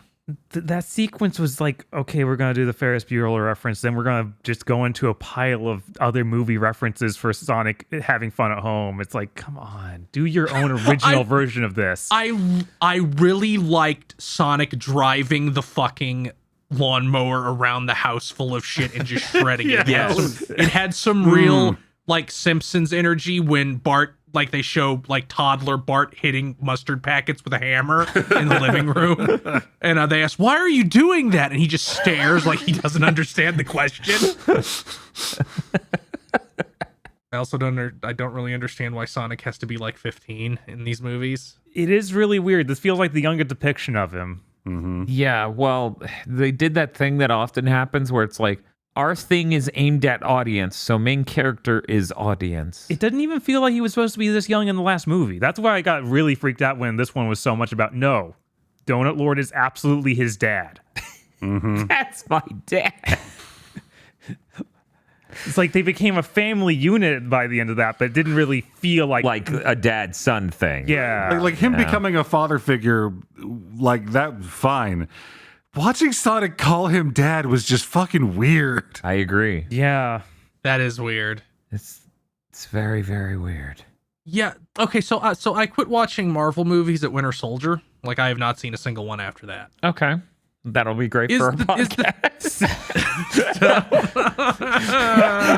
That sequence was like, okay, we're going to do the Ferris Bueller reference, then we're going to just go into a pile of other movie references for Sonic having fun at home. It's like, come on, do your own original version of this. I really liked Sonic driving the fucking lawnmower around the house full of shit and just shredding it. Yes. It had some real like Simpsons energy when Bart, like they show like toddler Bart hitting mustard packets with a hammer in the living room. And they ask, why are you doing that? And he just stares like he doesn't understand the question. I also don't really understand why Sonic has to be like 15 in these movies. It is really weird. This feels like the younger depiction of him. Mm-hmm. Yeah, well, they did that thing that often happens where it's like, our thing is aimed at audience, so main character is audience. It doesn't even feel like he was supposed to be this young in the last movie. That's why I got really freaked out when this one was so much about, no, Donut Lord is absolutely his dad. That's my dad. It's like they became a family unit by the end of that, but it didn't really feel like a dad-son thing. yeah. Like him becoming a father figure, like that, fine. Watching Sonic call him dad was just fucking weird. I agree. Yeah. That is weird. It's very, very weird. Yeah. Okay. So I quit watching Marvel movies at Winter Soldier. Like I have not seen a single one after that. Okay. That'll be great for a podcast.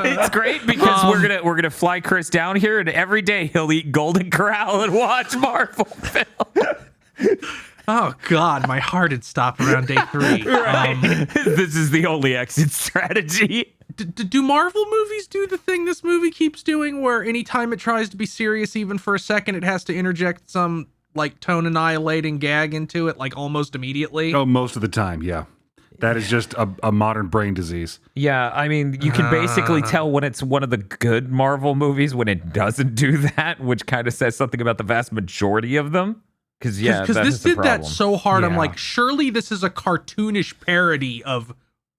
It's great because we're gonna fly Chris down here, and every day he'll eat Golden Corral and watch Marvel film. Oh God, my heart had stopped around day 3. This is the only exit strategy. Do Marvel movies do the thing this movie keeps doing, where anytime it tries to be serious, even for a second, it has to interject some like tone annihilating gag into it, like almost immediately? Oh, most of the time, yeah. That is just a modern brain disease. Yeah, I mean, you can basically tell when it's one of the good Marvel movies when it doesn't do that, which kind of says something about the vast majority of them. Because this did that so hard. I'm Yeah. like, surely this is a cartoonish parody of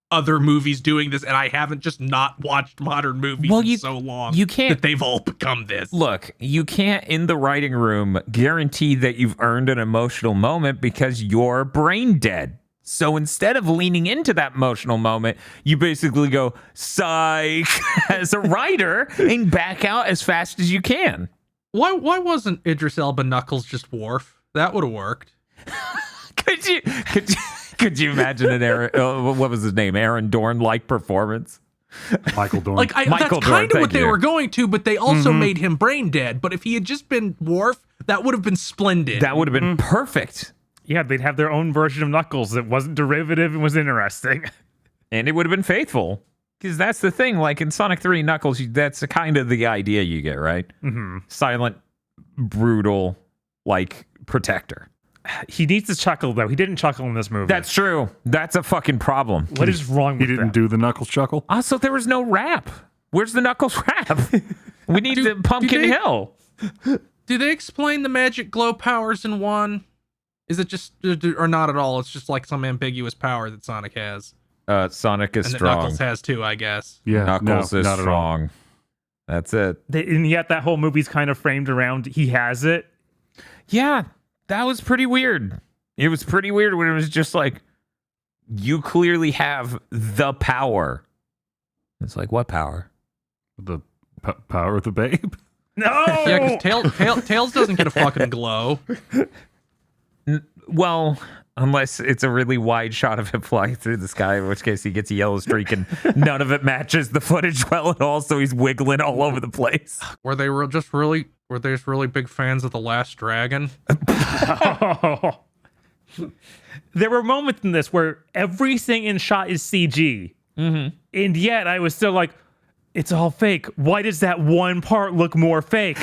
other movies doing this, and I haven't just not watched modern movies in so long. You can't. that they've all become this. Look, you can't in the writing room guarantee that you've earned an emotional moment because you're brain dead. So instead of leaning into that emotional moment, you basically go psych as a writer and back out as fast as you can. Why wasn't Idris Elba Knuckles just Worf? That would have worked. Could you imagine an Aaron? What was his name? Aaron Dorn like performance. Michael Dorn. Like Michael that's Dorn, kind of thank what they you. were going to, but they also made him brain dead. But if he had just been Worf, that would have been splendid. That would have been perfect. Yeah, they'd have their own version of Knuckles that wasn't derivative and was interesting. And it would have been faithful. Because that's the thing. Like in Sonic 3, Knuckles, that's kind of the idea you get, right? Mm-hmm. Silent, brutal, like protector. He needs to chuckle, though. He didn't chuckle in this movie. That's true. That's a fucking problem. What is wrong with he didn't that? do the Knuckles chuckle. Also, there was no rap. Where's the Knuckles rap? We need the Pumpkin Hill. Do they explain the magic glow powers in 1? Is it just, or not at all? It's just like some ambiguous power that Sonic has. Sonic is And that strong. Knuckles has too, I guess. Yeah, Knuckles no, is not at all. strong. That's it. And yet that whole movie's kind of framed around he has it. Yeah, that was pretty weird. It was pretty weird when it was just like, you clearly have the power. It's like, what power? The power of the babe. No! Yeah, because Tails doesn't get a fucking glow. Well, unless it's a really wide shot of him flying through the sky, in which case he gets a yellow streak and none of it matches the footage well at all, so he's wiggling all over the place. Were they just really big fans of The Last Dragon? There were moments in this where everything in shot is CG. Mm-hmm. And yet I was still like, it's all fake. Why does that one part look more fake?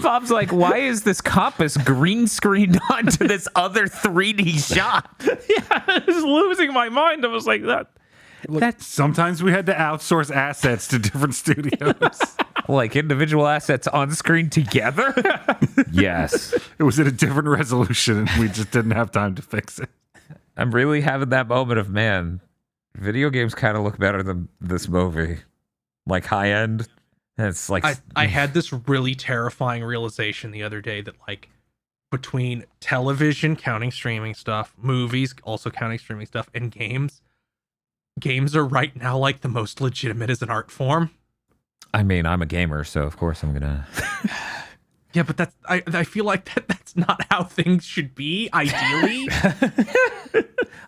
Bob's like, why is this compass green screened onto this other 3D shot? Yeah, I was losing my mind. I was like, that's Sometimes we had to outsource assets to different studios. Like individual assets on screen together? Yes. It was at a different resolution and we just didn't have time to fix it. I'm really having that moment of, man, video games kind of look better than this movie. Like high end. And it's like I had this really terrifying realization the other day that like between television counting streaming stuff, movies also counting streaming stuff, and games are right now like the most legitimate as an art form. I mean, I'm a gamer, so of course I'm gonna Yeah, but that's I feel like that's not how things should be, ideally.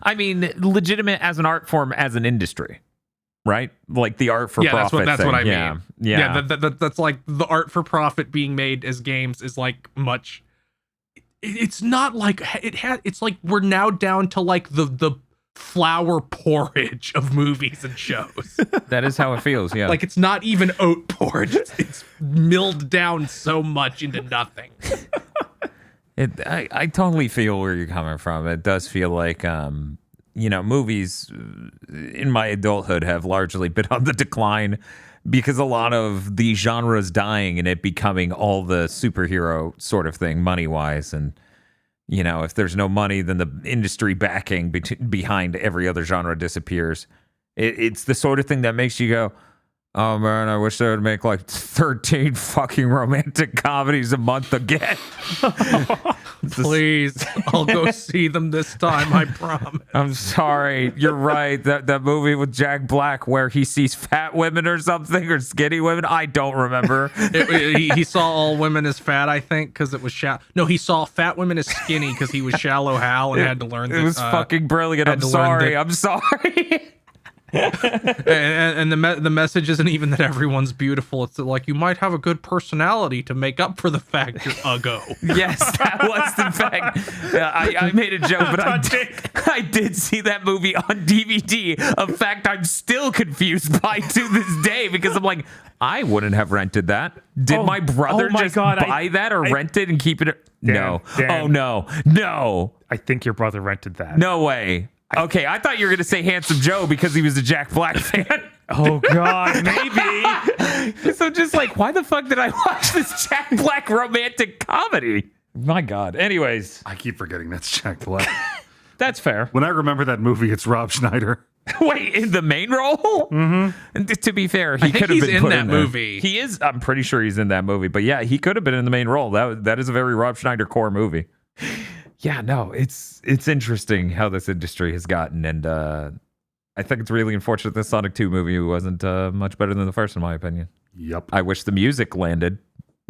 I mean, legitimate as an art form, as an industry. Right? Like the art for profit. That's what I yeah. mean. Yeah. That's like the art for profit being made as games is like much. It's not like it's like we're now down to like the flour porridge of movies and shows. That is how it feels. Yeah. Like it's not even oat porridge. It's milled down so much into nothing. I totally feel where you're coming from. It does feel like movies in my adulthood have largely been on the decline because a lot of the genre's dying and it becoming all the superhero sort of thing money-wise. And, if there's no money, then the industry backing behind every other genre disappears. It's the sort of thing that makes you go, Oh man, I wish they would make like 13 fucking romantic comedies a month again. Please, I'll go see them this time. I promise. I'm sorry. You're right. That movie with Jack Black where he sees fat women or something or skinny women. I don't remember. He saw all women as fat, I think, because it was shallow. No, he saw fat women as skinny because he was Shallow Hal and had to learn. It was fucking brilliant. I'm sorry. I'm sorry. and the message isn't even that everyone's beautiful. It's that, like, you might have a good personality to make up for the fact you're uggo. Yes, that was the fact. I made a joke, but I did see that movie on DVD. A fact I'm still confused by to this day because I'm like, I wouldn't have rented that. Did my brother just buy that or rent it and keep it? No. Dan. Oh, no. I think your brother rented that. No way. Okay, I thought you were going to say Handsome Joe because he was a Jack Black fan. Oh, God, maybe. So just like, why the fuck did I watch this Jack Black romantic comedy? My God. Anyways. I keep forgetting that's Jack Black. That's fair. When I remember that movie, it's Rob Schneider. Wait, in the main role? Mm-hmm. To be fair, he could have been in put that in there. movie. He is. I'm pretty sure he's in that movie. But yeah, he could have been in the main role. That is a very Rob Schneider core movie. Yeah, no, it's interesting how this industry has gotten, and I think it's really unfortunate the Sonic 2 movie wasn't much better than the first, in my opinion. Yep. I wish the music landed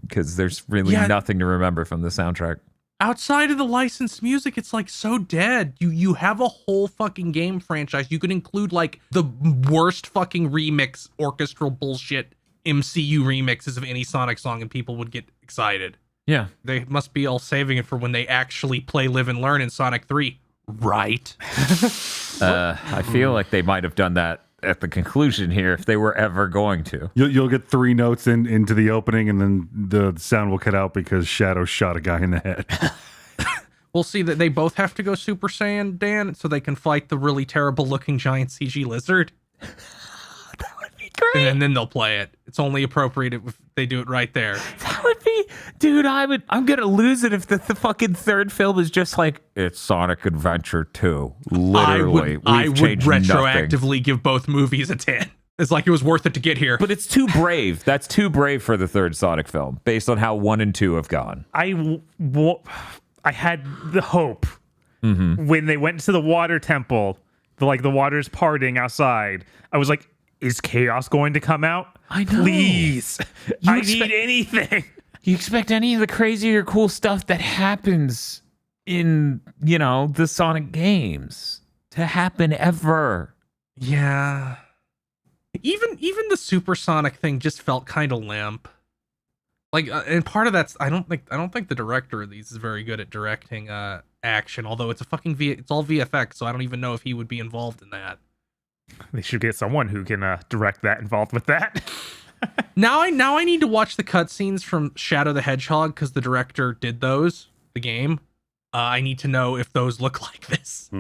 because there's really nothing to remember from the soundtrack. Outside of the licensed music, it's like so dead. You have a whole fucking game franchise. You could include like the worst fucking remix orchestral bullshit MCU remixes of any Sonic song and people would get excited. Yeah. They must be all saving it for when they actually play Live and Learn in Sonic 3. Right. I feel like they might have done that at the conclusion here if they were ever going to. You'll get 3 notes into the opening, and then the sound will cut out because Shadow shot a guy in the head. We'll see that they both have to go Super Saiyan, Dan, so they can fight the really terrible looking giant CG lizard. That would be great. And then they'll play it. It's only appropriate if they do it right there. That would be, dude. I'm gonna lose it if the fucking third film is just like it's Sonic Adventure 2. Literally, I would retroactively nothing. give both movies a 10. It's like it was worth it to get here. But it's too brave. That's too brave for the third Sonic film, based on how 1 and 2 have gone. I had the hope when they went to the water temple, the water's parting outside. I was like, is Chaos going to come out? I know. Please. I need anything. You expect any of the crazy or cool stuff that happens in, the Sonic games to happen ever. Yeah. Even the Supersonic thing just felt kind of limp. Like, and part of that's I don't think the director of these is very good at directing action. Although it's it's all VFX, so I don't even know if he would be involved in that. They should get someone who can direct that, involved with that. Now I need to watch the cutscenes from Shadow the Hedgehog because the director did the game. I need to know if those look like this.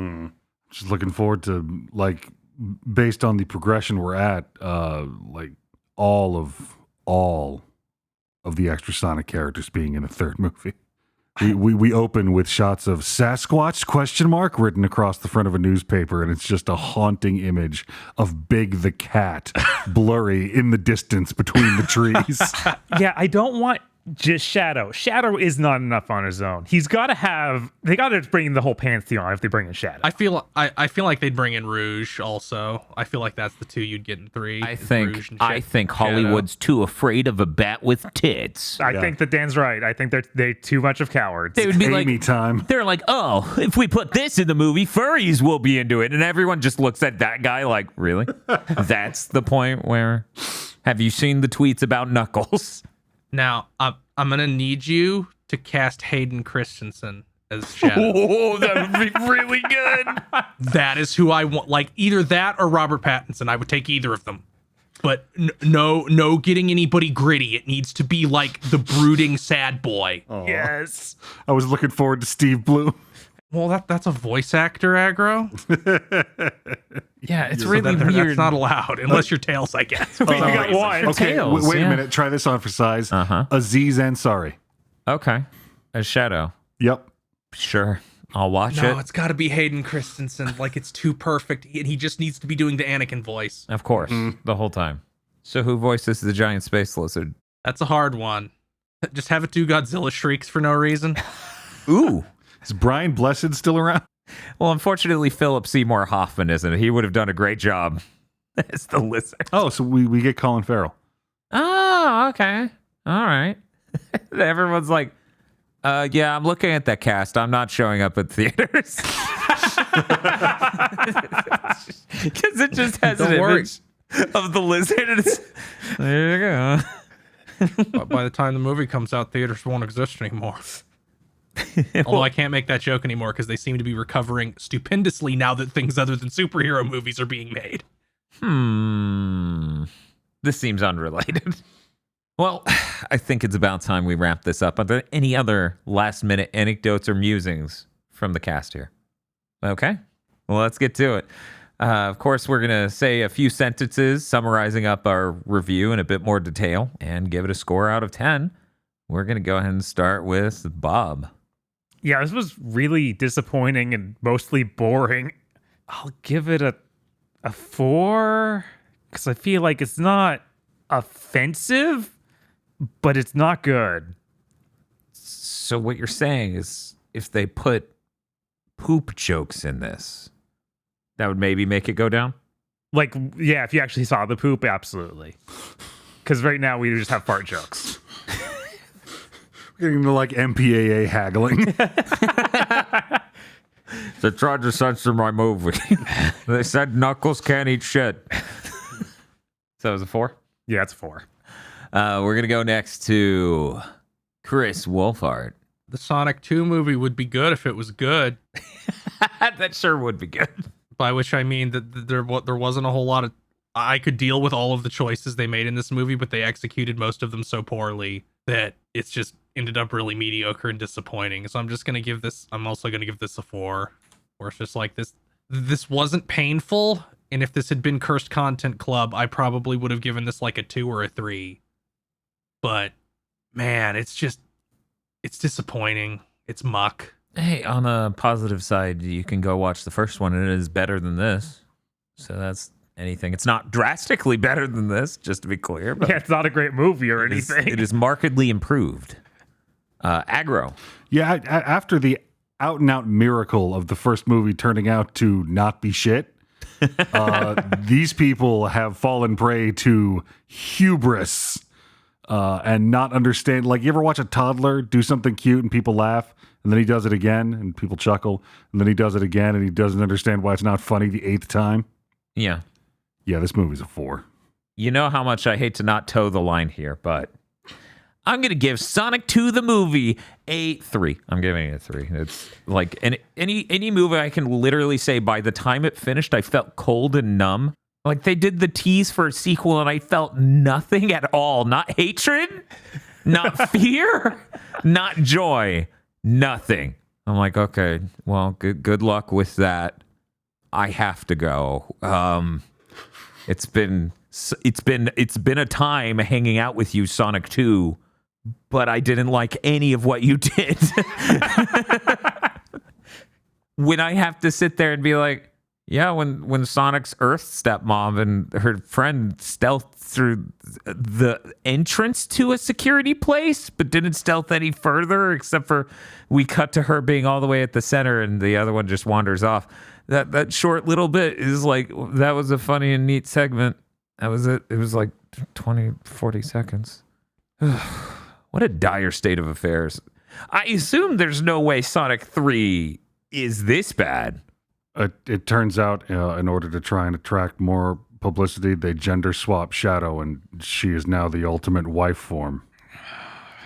Just looking forward to, like, based on the progression we're at, like all of the extra Sonic characters being in a third movie. We open with shots of Sasquatch ? Written across the front of a newspaper, and it's just a haunting image of Big the Cat blurry in the distance between the trees. Yeah, I don't want just Shadow. Shadow is not enough on his own. They got to bring in the whole pantheon if they bring in Shadow. I feel like they'd bring in Rouge also. I feel like that's the 2 you'd get in 3. I think Hollywood's too afraid of a bat with tits. I think that Dan's right. I think they're too much of cowards. They would be Amy time. They're like, oh, if we put this in the movie, furries will be into it. And everyone just looks at that guy like, really? That's the point where, have you seen the tweets about Knuckles? Now, I'm going to need you to cast Hayden Christensen as Shadow. Oh, that would be really good. That is who I want. Like, either that or Robert Pattinson. I would take either of them. But no getting anybody gritty. It needs to be like the brooding sad boy. Aww. Yes. I was looking forward to Steve Blum. Well, that's a voice actor aggro. Yeah, it's So really weird. That's not allowed unless you're Tails, I guess. We got one. Okay, Tails, wait yeah. a minute. Try this on for size. Uh-huh. Aziz Ansari. Okay. As Shadow. Yep. Sure. I'll watch No, it. it's got to be Hayden Christensen. Like, it's too perfect. And he just needs to be doing the Anakin voice. Of course. The whole time. So who voices the giant space lizard? That's a hard one. Just have it do Godzilla shrieks for no reason. Ooh. Is Brian Blessed still around? Well, unfortunately, Philip Seymour Hoffman isn't. He would have done a great job as the lizard. Oh, so we get Colin Farrell. Oh, okay. All right. Everyone's like, yeah, I'm looking at that cast. I'm not showing up at theaters. Because it just has an image of the lizard. And there you go. But by the time the movie comes out, theaters won't exist anymore. Although I can't make that joke anymore because they seem to be recovering stupendously now that things other than superhero movies are being made. This seems unrelated. Well, I think it's about time we wrap this up. Are there any other last-minute anecdotes or musings from the cast here? Okay. Well, let's get to it. Of course, we're going to say a few sentences summarizing up our review in a bit more detail and give it a score out of 10. We're going to go ahead and start with Bob. Yeah, this was really disappointing and mostly boring. I'll give it a 4 because I feel like it's not offensive, but it's not good. So what you're saying is if they put poop jokes in this, that would maybe make it go down? Like, yeah, if you actually saw the poop, absolutely. Because right now we just have fart jokes. We're getting into like MPAA haggling. They tried to censor my movie. They said Knuckles can't eat shit. So it was a 4? Yeah, it's a 4. We're going to go next to Chris Wolfhard. The Sonic 2 movie would be good if it was good. That sure would be good. By which I mean that there wasn't a whole lot of... I could deal with all of the choices they made in this movie, but they executed most of them so poorly that it's just ended up really mediocre and disappointing. So I'm just going to give this... I'm also going to give this a 4. Where it's just like this wasn't painful, and if this had been Cursed Content Club, I probably would have given this like a 2 or a 3. But, man, it's disappointing. It's muck. Hey, on a positive side, you can go watch the first one, and it is better than this. So that's anything. It's not drastically better than this, just to be clear. But Yeah, it's not a great movie or anything. it is markedly improved. Aggro. Yeah, after the out-and-out miracle of the first movie turning out to not be shit, these people have fallen prey to hubris and not understand. Like, you ever watch a toddler do something cute and people laugh, and then he does it again and people chuckle, and then he does it again and he doesn't understand why it's not funny the 8th time? Yeah. Yeah, this movie's a 4. You know how much I hate to not toe the line here, but I'm going to give Sonic 2 the movie a 3. I'm giving it a 3. It's like any movie I can literally say by the time it finished, I felt cold and numb. Like, they did the tease for a sequel and I felt nothing at all. Not hatred, not fear, not joy, nothing. I'm like, okay, well, good luck with that. I have to go. It's been a time hanging out with you, Sonic 2, but I didn't like any of what you did. When I have to sit there and be like, yeah, when Sonic's Earth stepmom and her friend stealthed through the entrance to a security place, but didn't stealth any further, except for we cut to her being all the way at the center and the other one just wanders off. That short little bit is like, that was a funny and neat segment. That was it. It was like 20, 40 seconds. What a dire state of affairs. I assume there's no way Sonic 3 is this bad. It turns out, in order to try and attract more publicity, they gender swap Shadow, and she is now the ultimate wife form.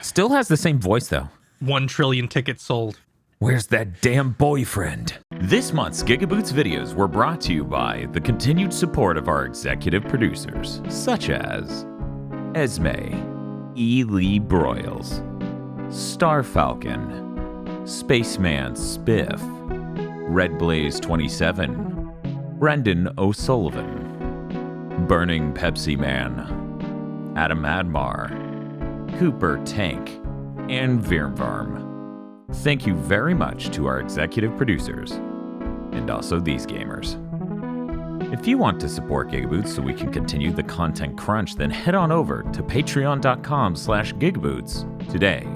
Still has the same voice, though. 1 trillion tickets sold. Where's that damn boyfriend? This month's GigaBoots videos were brought to you by the continued support of our executive producers, such as Esme, E. Lee Broyles, Star Falcon, Spaceman Spiff, Red Blaze 27, Brendan O'Sullivan, Burning Pepsi Man, Adam Admar, Cooper Tank, and Virmvarm. Thank you very much to our executive producers, and also these gamers. If you want to support GigaBoots so we can continue the content crunch, then head on over to patreon.com/GigaBoots today.